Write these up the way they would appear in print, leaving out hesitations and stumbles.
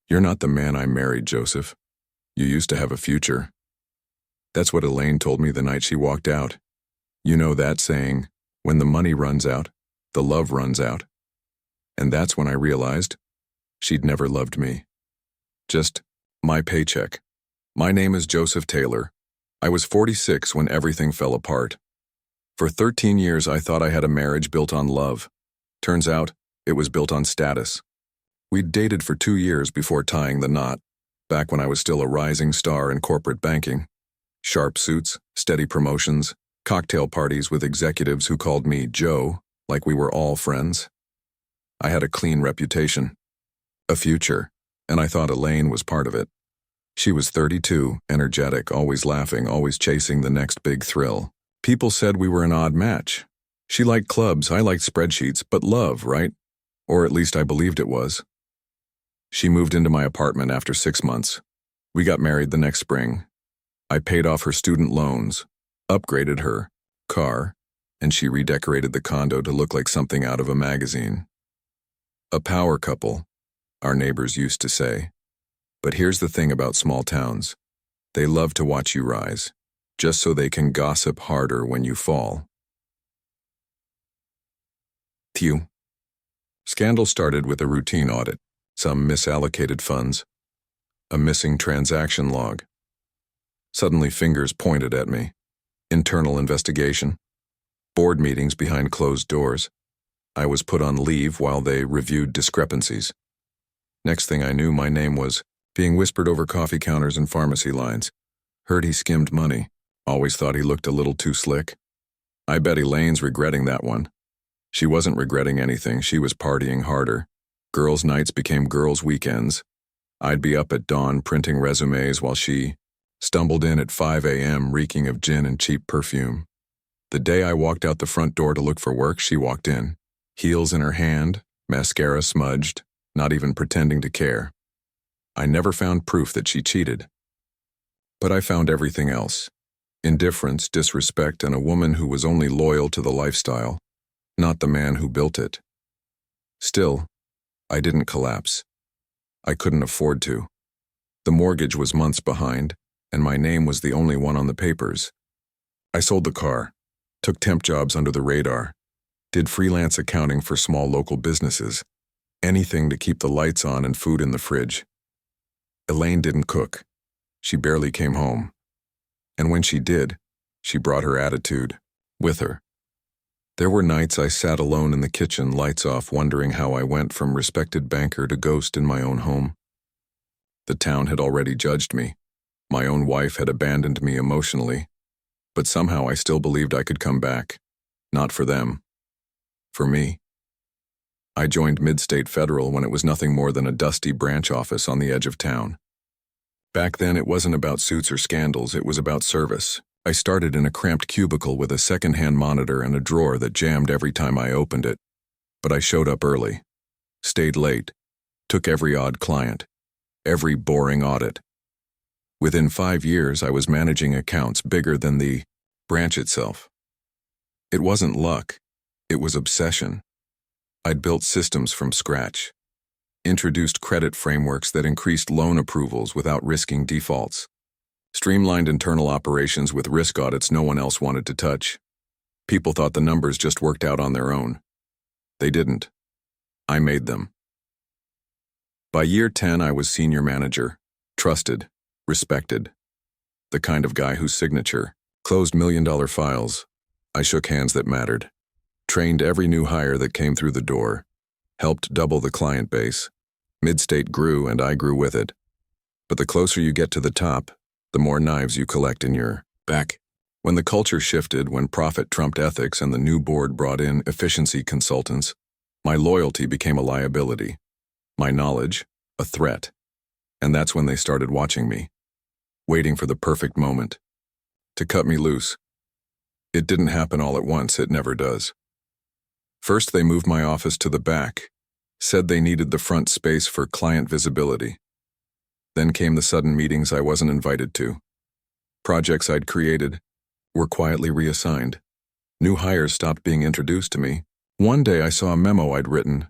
"You're not the man I married, Joseph. You used to have a future." That's what Elaine told me the night she walked out. You know that saying, when the money runs out, the love runs out. And that's when I realized she'd never loved me. Just my paycheck. My name is Joseph Taylor. I was 46 when everything fell apart. For 13 years I thought I had a marriage built on love. Turns out, it was built on status. We'd dated for 2 years before tying the knot, back when I was still a rising star in corporate banking. Sharp suits, steady promotions, cocktail parties with executives who called me Joe, like we were all friends. I had a clean reputation, a future, and I thought Elaine was part of it. She was 32, energetic, always laughing, always chasing the next big thrill. People said we were an odd match. She liked clubs, I liked spreadsheets, but love, right? Or at least I believed it was. She moved into my apartment after 6 months. We got married the next spring. I paid off her student loans, upgraded her car, and she redecorated the condo to look like something out of a magazine. A power couple, our neighbors used to say. But here's the thing about small towns. They love to watch you rise, just so they can gossip harder when you fall. Phew. Scandal started with a routine audit, some misallocated funds, a missing transaction log. Suddenly fingers pointed at me. Internal investigation. Board meetings behind closed doors. I was put on leave while they reviewed discrepancies. Next thing I knew, my name was being whispered over coffee counters and pharmacy lines. Heard he skimmed money. Always thought he looked a little too slick. I bet Elaine's regretting that one. She wasn't regretting anything, she was partying harder. Girls' nights became girls' weekends. I'd be up at dawn printing resumes while she stumbled in at 5 a.m. reeking of gin and cheap perfume. The day I walked out the front door to look for work, she walked in, heels in her hand, mascara smudged, not even pretending to care. I never found proof that she cheated. But I found everything else. Indifference, disrespect, and a woman who was only loyal to the lifestyle, not the man who built it. Still, I didn't collapse. I couldn't afford to. The mortgage was months behind, and my name was the only one on the papers. I sold the car, took temp jobs under the radar, did freelance accounting for small local businesses, anything to keep the lights on and food in the fridge. Elaine didn't cook. She barely came home. And when she did, she brought her attitude with her. There were nights I sat alone in the kitchen, lights off, wondering how I went from respected banker to ghost in my own home. The town had already judged me. My own wife had abandoned me emotionally, but somehow I still believed I could come back. Not for them. For me. I joined Midstate Federal when it was nothing more than a dusty branch office on the edge of town. Back then it wasn't about suits or scandals, it was about service. I started in a cramped cubicle with a second-hand monitor and a drawer that jammed every time I opened it. But I showed up early, stayed late, took every odd client, every boring audit. Within 5 years, I was managing accounts bigger than the branch itself. It wasn't luck, it was obsession. I'd built systems from scratch, introduced credit frameworks that increased loan approvals without risking defaults, streamlined internal operations with risk audits no one else wanted to touch. People thought the numbers just worked out on their own. They didn't. I made them. By year 10, I was senior manager, trusted, respected, the kind of guy whose signature closed million-dollar files. I shook hands that mattered, trained every new hire that came through the door, helped double the client base. Midstate grew and I grew with it. But the closer you get to the top, the more knives you collect in your back. When the culture shifted, when profit trumped ethics and the new board brought in efficiency consultants, my loyalty became a liability, my knowledge a threat. And that's when they started watching me, waiting for the perfect moment to cut me loose. It didn't happen all at once, it never does. First, they moved my office to the back, said they needed the front space for client visibility. Then came the sudden meetings I wasn't invited to. Projects I'd created were quietly reassigned. New hires stopped being introduced to me. One day I saw a memo I'd written,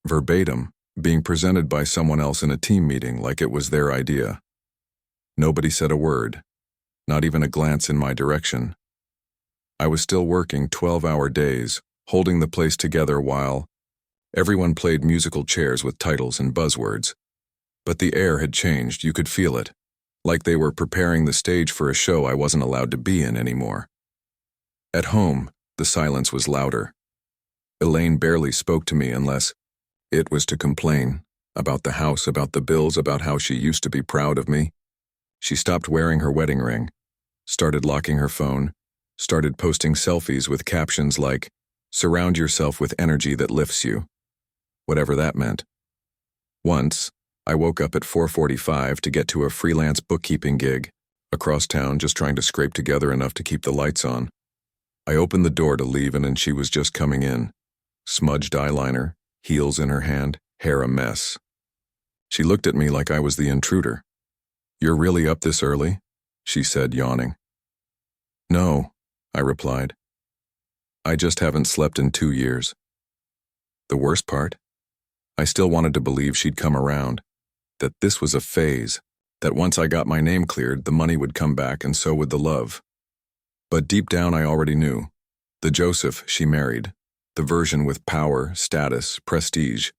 verbatim, being presented by someone else in a team meeting like it was their idea. Nobody said a word, not even a glance in my direction. I was still working 12-hour days, holding the place together while everyone played musical chairs with titles and buzzwords. But the air had changed, you could feel it, like they were preparing the stage for a show I wasn't allowed to be in anymore. At home, the silence was louder. Elaine barely spoke to me unless it was to complain about the house, about the bills, about how she used to be proud of me. She stopped wearing her wedding ring, started locking her phone, started posting selfies with captions like, "Surround yourself with energy that lifts you," whatever that meant. Once, I woke up at 4:45 to get to a freelance bookkeeping gig across town, just trying to scrape together enough to keep the lights on. I opened the door to leave and she was just coming in. Smudged eyeliner, heels in her hand, hair a mess. She looked at me like I was the intruder. "You're really up this early?" she said, yawning. "No," I replied. "I just haven't slept in 2 years." The worst part? I still wanted to believe she'd come around, that this was a phase, that once I got my name cleared, the money would come back and so would the love. But deep down I already knew. The Joseph she married, the version with power, status, prestige,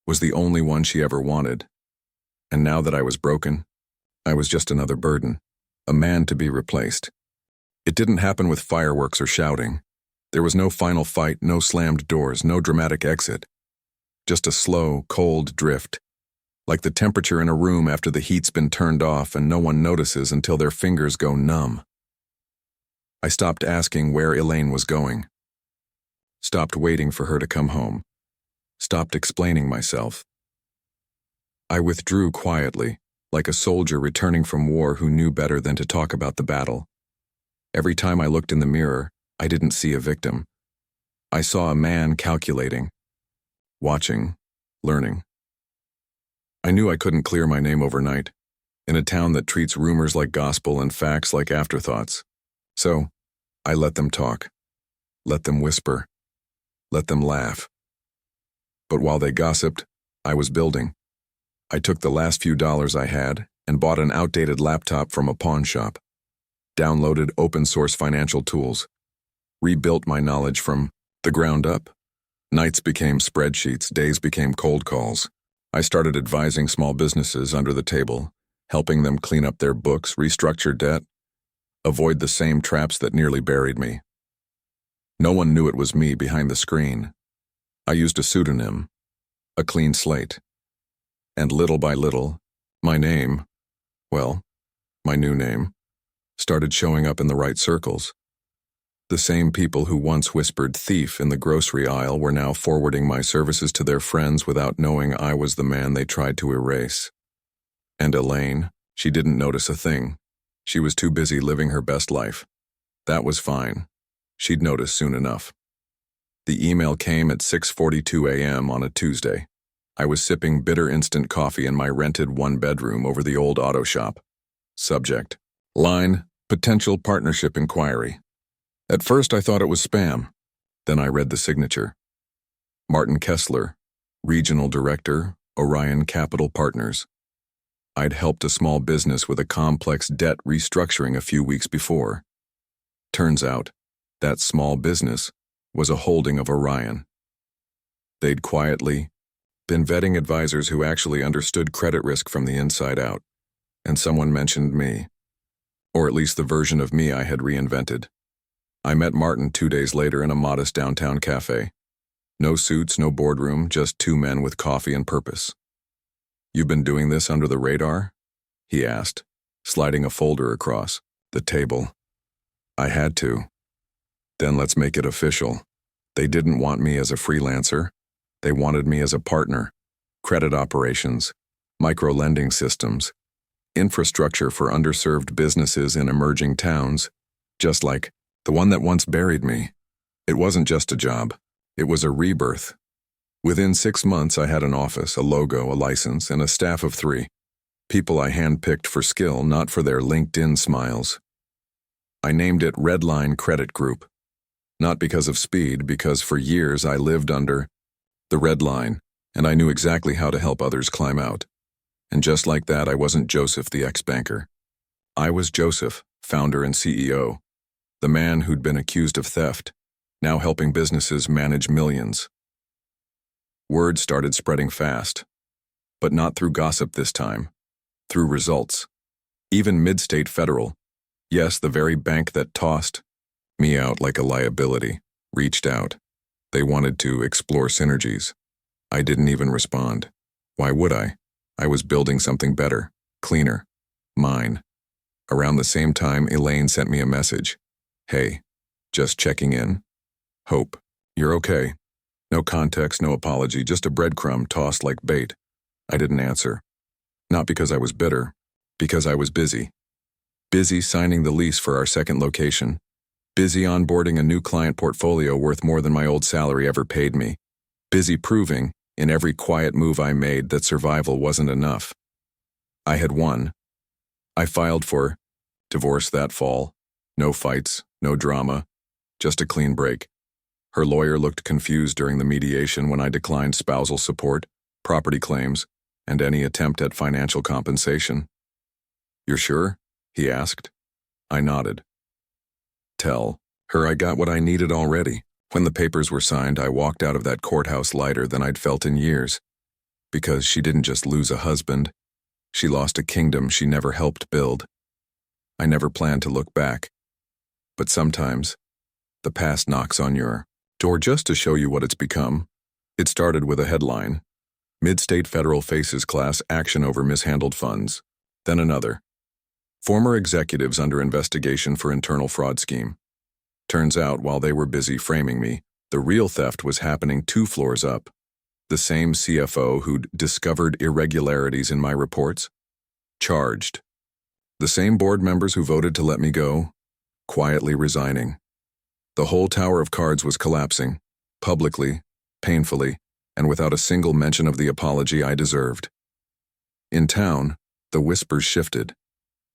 was the only one she ever wanted. And now that I was broken, I was just another burden, a man to be replaced. It didn't happen with fireworks or shouting. There was no final fight, no slammed doors, no dramatic exit. Just a slow, cold drift, like the temperature in a room after the heat's been turned off and no one notices until their fingers go numb. I stopped asking where Elaine was going. Stopped waiting for her to come home. Stopped explaining myself. I withdrew quietly, like a soldier returning from war who knew better than to talk about the battle. Every time I looked in the mirror, I didn't see a victim. I saw a man calculating, watching, learning. I knew I couldn't clear my name overnight, in a town that treats rumors like gospel and facts like afterthoughts. So, I let them talk, let them whisper, let them laugh. But while they gossiped, I was building. I took the last few dollars I had and bought an outdated laptop from a pawn shop, downloaded open-source financial tools, rebuilt my knowledge from the ground up. Nights became spreadsheets, days became cold calls. I started advising small businesses under the table, helping them clean up their books, restructure debt, avoid the same traps that nearly buried me. No one knew it was me behind the screen. I used a pseudonym, a clean slate. And little by little, my name, well, my new name, started showing up in the right circles. The same people who once whispered thief in the grocery aisle were now forwarding my services to their friends without knowing I was the man they tried to erase. And Elaine, she didn't notice a thing. She was too busy living her best life. That was fine. She'd notice soon enough. The email came at 6:42 a.m. on a Tuesday. I was sipping bitter instant coffee in my rented one-bedroom over the old auto shop. Subject: line, potential partnership inquiry. At first I thought it was spam. Then I read the signature. Martin Kessler, Regional Director, Orion Capital Partners. I'd helped a small business with a complex debt restructuring a few weeks before. Turns out, that small business was a holding of Orion. They'd quietly been vetting advisors who actually understood credit risk from the inside out, and someone mentioned me, or at least the version of me I had reinvented. I met Martin 2 days later in a modest downtown cafe. No suits, no boardroom, just two men with coffee and purpose. "You've been doing this under the radar?" he asked, sliding a folder across the table. I had to. Then let's make it official. They didn't want me as a freelancer. They wanted me as a partner. Credit operations, micro-lending systems, infrastructure for underserved businesses in emerging towns, just like the one that once buried me. It wasn't just a job. It was a rebirth. Within 6 months, I had an office, a logo, a license, and a staff of 3. People I handpicked for skill, not for their LinkedIn smiles. I named it Redline Credit Group. Not because of speed, because for years I lived under the red line, and I knew exactly how to help others climb out. And just like that, I wasn't Joseph, the ex-banker. I was Joseph, founder and CEO, the man who'd been accused of theft, now helping businesses manage millions. Word started spreading fast, but not through gossip this time, through results. Even Mid-State Federal, yes, the very bank that tossed me out like a liability, reached out. They wanted to explore synergies. I didn't even respond. Why would I? I was building something better, cleaner, mine. Around the same time, Elaine sent me a message. Hey, just checking in. Hope, you're okay. No context, no apology, just a breadcrumb tossed like bait. I didn't answer. Not because I was bitter, because I was busy. Busy signing the lease for our second location. Busy onboarding a new client portfolio worth more than my old salary ever paid me. Busy proving, in every quiet move I made, that survival wasn't enough. I had won. I filed for divorce that fall. No fights, no drama, just a clean break. Her lawyer looked confused during the mediation when I declined spousal support, property claims, and any attempt at financial compensation. You're sure? He asked. I nodded. Tell her I got what I needed already. When the papers were signed, I walked out of that courthouse lighter than I'd felt in years. Because she didn't just lose a husband, she lost a kingdom she never helped build. I never planned to look back. But sometimes, the past knocks on your door just to show you what it's become. It started with a headline. Mid-State Federal faces class action over mishandled funds. Then another. Former executives under investigation for internal fraud scheme. Turns out, while they were busy framing me, the real theft was happening 2 floors up. The same CFO who'd discovered irregularities in my reports. Charged. The same board members who voted to let me go, quietly resigning. The whole tower of cards was collapsing, publicly, painfully, and without a single mention of the apology I deserved. In town, the whispers shifted.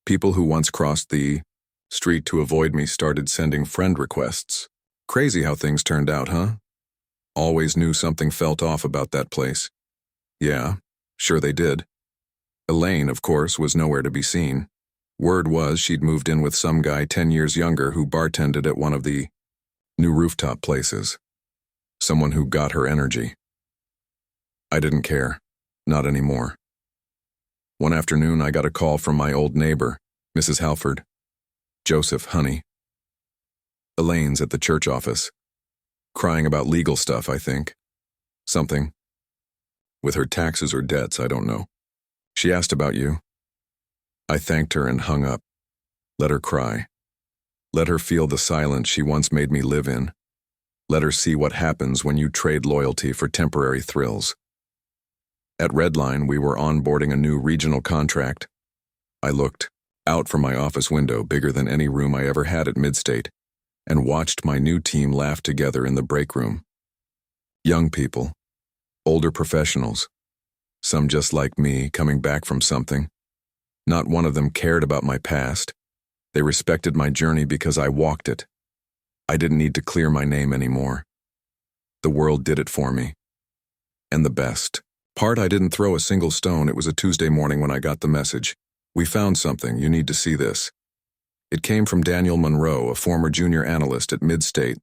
People who once crossed the street to avoid me started sending friend requests. Crazy how things turned out, huh? Always knew something felt off about that place. Yeah, sure they did. Elaine, of course, was nowhere to be seen. Word was she'd moved in with some guy 10 years younger who bartended at one of the new rooftop places. Someone who got her energy. I didn't care. Not anymore. One afternoon, I got a call from my old neighbor, Mrs. Halford. Joseph, honey. Elaine's at the church office. Crying about legal stuff, I think. Something. With her taxes or debts, I don't know. She asked about you. I thanked her and hung up. Let her cry. Let her feel the silence she once made me live in. Let her see what happens when you trade loyalty for temporary thrills. At Redline, we were onboarding a new regional contract. I looked out from my office window, bigger than any room I ever had at Midstate, and watched my new team laugh together in the break room. Young people, older professionals, some just like me, coming back from something. Not one of them cared about my past. They respected my journey because I walked it. I didn't need to clear my name anymore. The world did it for me. And the best part, I didn't throw a single stone. It was a Tuesday morning when I got the message. We found something. You need to see this. It came from Daniel Monroe, a former junior analyst at Midstate.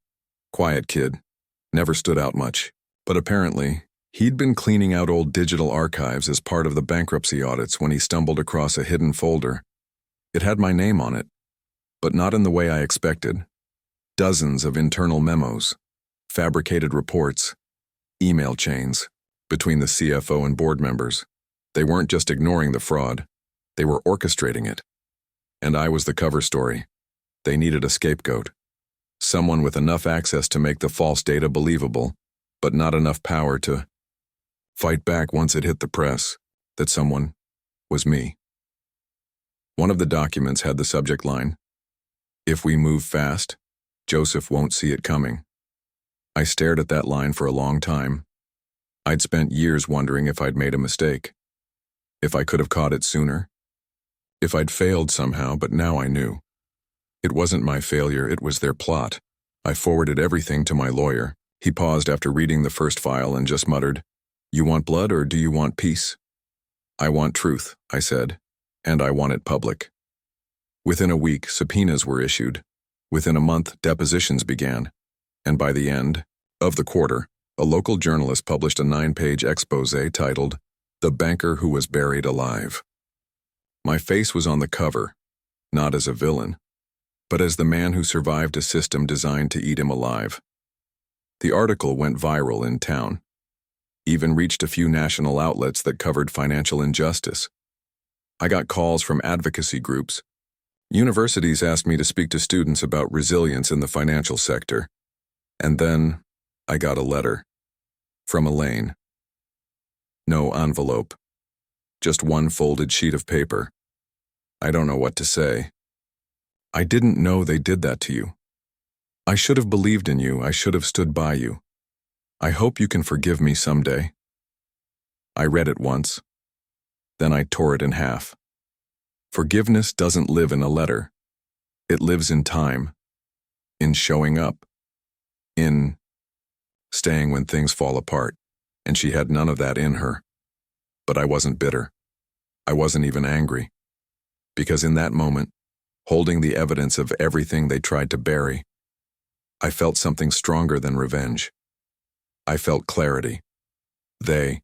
Quiet kid. Never stood out much. But apparently, he'd been cleaning out old digital archives as part of the bankruptcy audits when he stumbled across a hidden folder. It had my name on it, but not in the way I expected. Dozens of internal memos, fabricated reports, email chains between the CFO and board members. They weren't just ignoring the fraud, they were orchestrating it. And I was the cover story. They needed a scapegoat. Someone with enough access to make the false data believable, but not enough power to fight back once it hit the press. That someone was me. One of the documents had the subject line, "If we move fast, Joseph won't see it coming." I stared at that line for a long time. I'd spent years wondering if I'd made a mistake. If I could have caught it sooner. If I'd failed somehow, but now I knew. It wasn't my failure, it was their plot. I forwarded everything to my lawyer. He paused after reading the first file and just muttered, You want blood or do you want peace? I want truth, I said, and I want it public. Within a week, subpoenas were issued. Within a month, depositions began. And by the end of the quarter, a local journalist published a 9-page exposé titled, "The Banker Who Was Buried Alive." My face was on the cover, not as a villain, but as the man who survived a system designed to eat him alive. The article went viral in town, even reached a few national outlets that covered financial injustice. I got calls from advocacy groups. Universities asked me to speak to students about resilience in the financial sector. And then I got a letter from Elaine. No envelope, just one folded sheet of paper. I don't know what to say. I didn't know they did that to you. I should have believed in you. I should have stood by you. I hope you can forgive me someday. I read it once. Then I tore it in half. Forgiveness doesn't live in a letter. It lives in time, in showing up, in staying when things fall apart, and she had none of that in her. But I wasn't bitter. I wasn't even angry. Because in that moment, holding the evidence of everything they tried to bury, I felt something stronger than revenge. I felt clarity. They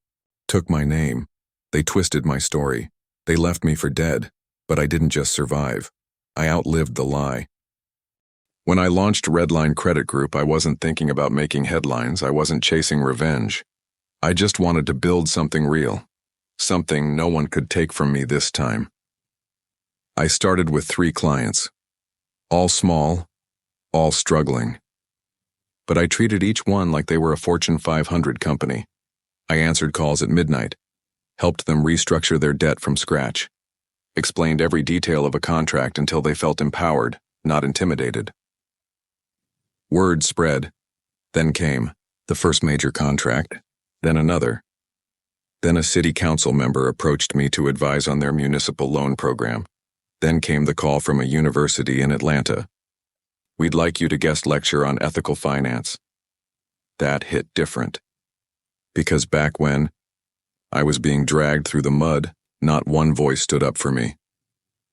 took my name. They twisted my story. They left me for dead. But I didn't just survive. I outlived the lie. When I launched Redline Credit Group, I wasn't thinking about making headlines. I wasn't chasing revenge. I just wanted to build something real. Something no one could take from me this time. I started with 3 clients. All small, all struggling. But I treated each one like they were a Fortune 500 company. I answered calls at midnight, helped them restructure their debt from scratch, explained every detail of a contract until they felt empowered, not intimidated. Word spread. Then came the first major contract, then another. Then a city council member approached me to advise on their municipal loan program. Then came the call from a university in Atlanta. We'd like you to guest lecture on ethical finance. That hit different. Because back when I was being dragged through the mud, not one voice stood up for me.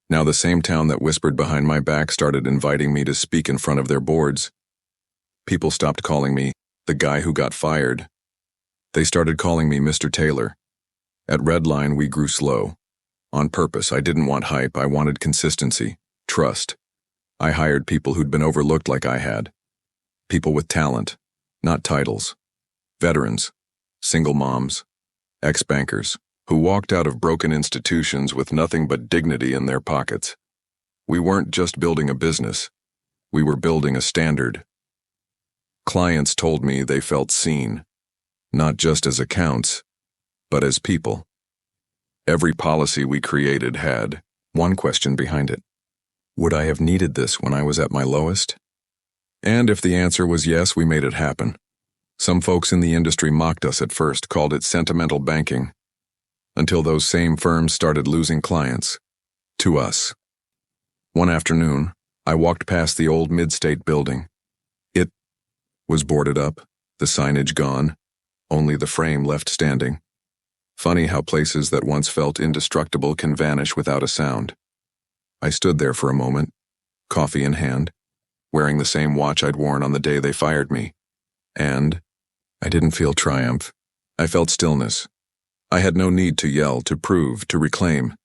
Now the same town that whispered behind my back started inviting me to speak in front of their boards. People stopped calling me the guy who got fired. They started calling me Mr. Taylor. At Redline, we grew slow. On purpose, I didn't want hype. I wanted consistency, trust. I hired people who'd been overlooked like I had. People with talent, not titles. Veterans, single moms, ex-bankers, who walked out of broken institutions with nothing but dignity in their pockets. We weren't just building a business. We were building a standard. Clients told me they felt seen, not just as accounts, but as people. Every policy we created had one question behind it. Would I have needed this when I was at my lowest? And if the answer was yes, we made it happen. Some folks in the industry mocked us at first, called it sentimental banking, until those same firms started losing clients. To us. One afternoon, I walked past the old Mid-State building. It was boarded up, the signage gone, only the frame left standing. Funny how places that once felt indestructible can vanish without a sound. I stood there for a moment, coffee in hand, wearing the same watch I'd worn on the day they fired me. And I didn't feel triumph. I felt stillness. I had no need to yell, to prove, to reclaim.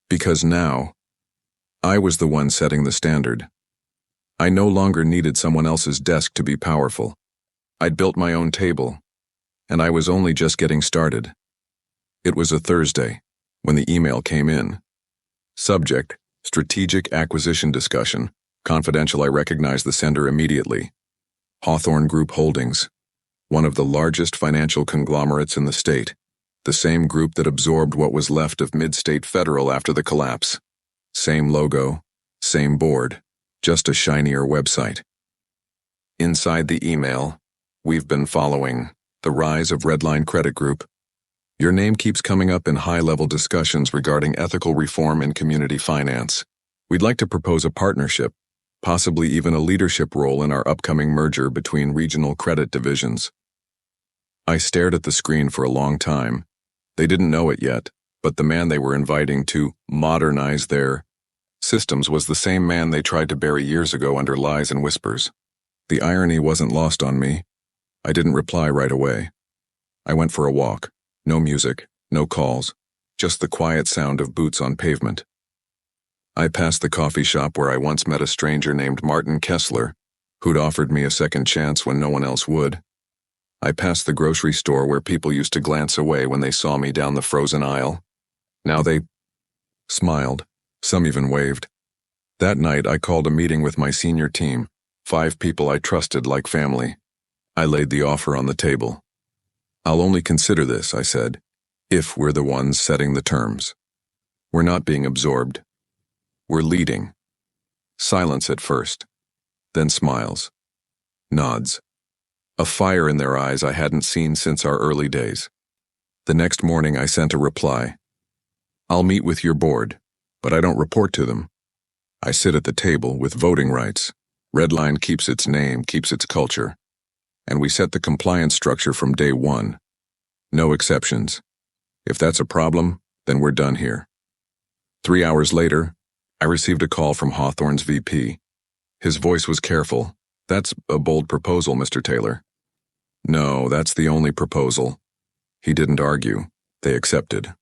Because now, I was the one setting the standard. I no longer needed someone else's desk to be powerful. I'd built my own table, and I was only just getting started. It was a Thursday, when the email came in. Subject, strategic acquisition discussion. Confidential. I recognized the sender immediately. Hawthorne Group Holdings, one of the largest financial conglomerates in the state. The same group that absorbed what was left of Mid-State Federal after the collapse. Same logo, same board, just a shinier website. Inside the email, we've been following the rise of Redline Credit Group. Your name keeps coming up in high-level discussions regarding ethical reform in community finance. We'd like to propose a partnership, possibly even a leadership role in our upcoming merger between regional credit divisions. I stared at the screen for a long time. They didn't know it yet, but the man they were inviting to modernize their systems was the same man they tried to bury years ago under lies and whispers. The irony wasn't lost on me. I didn't reply right away. I went for a walk. No music, no calls, just the quiet sound of boots on pavement. I passed the coffee shop where I once met a stranger named Martin Kessler, who'd offered me a second chance when no one else would. I passed the grocery store where people used to glance away when they saw me down the frozen aisle. Now they smiled. Some even waved. That night, I called a meeting with my senior team, 5 people I trusted like family. I laid the offer on the table. I'll only consider this, I said, if we're the ones setting the terms. We're not being absorbed. We're leading. Silence at first, then smiles, nods. A fire in their eyes I hadn't seen since our early days. The next morning I sent a reply. I'll meet with your board, but I don't report to them. I sit at the table with voting rights. Redline keeps its name, keeps its culture. And we set the compliance structure from day one. No exceptions. If that's a problem, then we're done here. 3 hours later, I received a call from Hawthorne's VP. His voice was careful. That's a bold proposal, Mr. Taylor. No, that's the only proposal. He didn't argue. They accepted.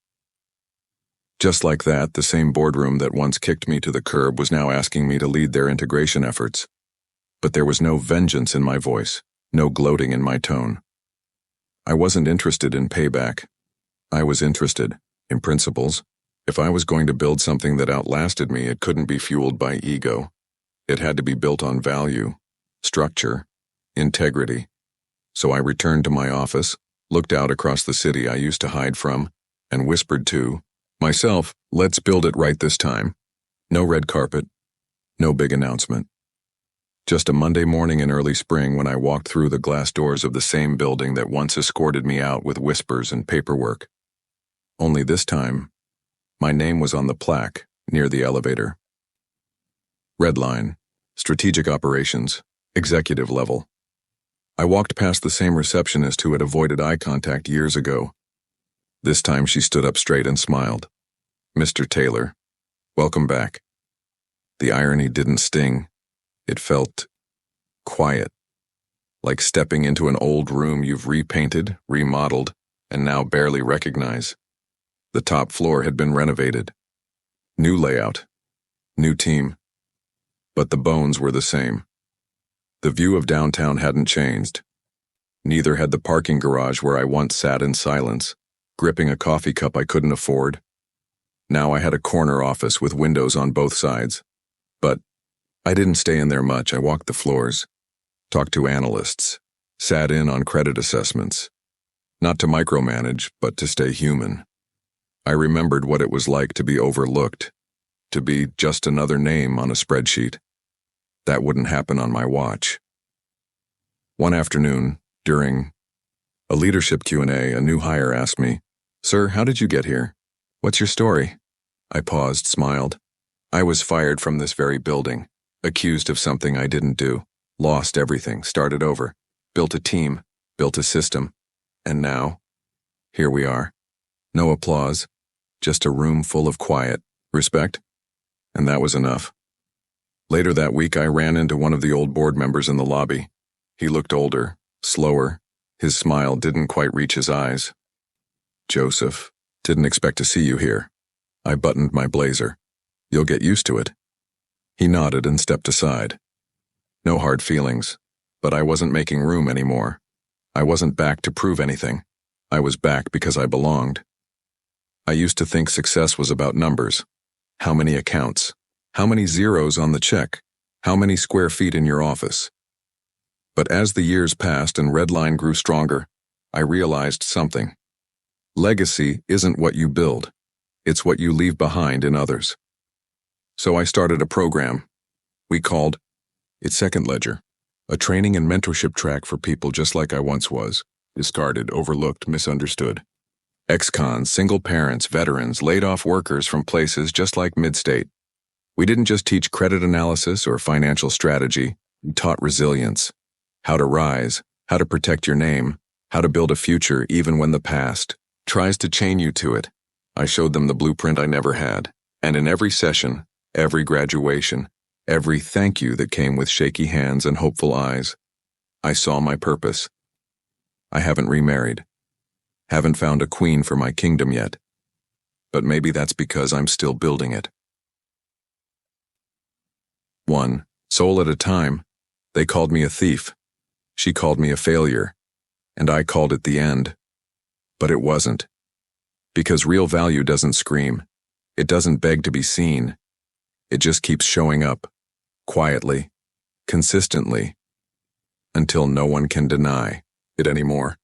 Just like that, the same boardroom that once kicked me to the curb was now asking me to lead their integration efforts. But there was no vengeance in my voice, no gloating in my tone. I wasn't interested in payback. I was interested in principles. If I was going to build something that outlasted me, it couldn't be fueled by ego. It had to be built on value, structure, integrity. So I returned to my office, looked out across the city I used to hide from, and whispered to myself, let's build it right this time. No red carpet, no big announcement. Just a Monday morning in early spring when I walked through the glass doors of the same building that once escorted me out with whispers and paperwork. Only this time, my name was on the plaque near the elevator. Redline, Strategic Operations, Executive Level. I walked past the same receptionist who had avoided eye contact years ago. This time she stood up straight and smiled. Mr. Taylor, welcome back. The irony didn't sting. It felt quiet, like stepping into an old room you've repainted, remodeled, and now barely recognize. The top floor had been renovated. New layout, new team. But the bones were the same. The view of downtown hadn't changed. Neither had the parking garage where I once sat in silence, gripping a coffee cup I couldn't afford. Now I had a corner office with windows on both sides. But I didn't stay in there much. I walked the floors, talked to analysts, sat in on credit assessments. Not to micromanage, but to stay human. I remembered what it was like to be overlooked, to be just another name on a spreadsheet. That wouldn't happen on my watch. One afternoon, during a leadership Q&A, a new hire asked me, "Sir, how did you get here? What's your story?" I paused, smiled. I was fired from this very building, accused of something I didn't do, lost everything, started over, built a team, built a system, and now, here we are. No applause, just a room full of quiet, respect, and that was enough. Later that week, I ran into one of the old board members in the lobby. He looked older, slower. His smile didn't quite reach his eyes. "Joseph, didn't expect to see you here." I buttoned my blazer. "You'll get used to it." He nodded and stepped aside. No hard feelings, but I wasn't making room anymore. I wasn't back to prove anything. I was back because I belonged. I used to think success was about numbers. How many accounts? How many zeros on the check? How many square feet in your office? But as the years passed and Redline grew stronger, I realized something. Legacy isn't what you build. It's what you leave behind in others. So I started a program. We called it Second Ledger, a training and mentorship track for people just like I once was, discarded, overlooked, misunderstood. Ex-cons, single parents, veterans, laid-off workers from places just like Midstate. We didn't just teach credit analysis or financial strategy. We taught resilience, how to rise, how to protect your name, How to build a future even when the past tries to chain you to it. I showed them the blueprint I never had. And in every session, every graduation, every thank you that came with shaky hands and hopeful eyes, I saw my purpose. I haven't remarried. Haven't found a queen for my kingdom yet. But maybe that's because I'm still building it. 1 soul at a time. They called me a thief. She called me a failure. And I called it the end. But it wasn't. Because real value doesn't scream. It doesn't beg to be seen. It just keeps showing up. Quietly. Consistently. Until no one can deny it anymore.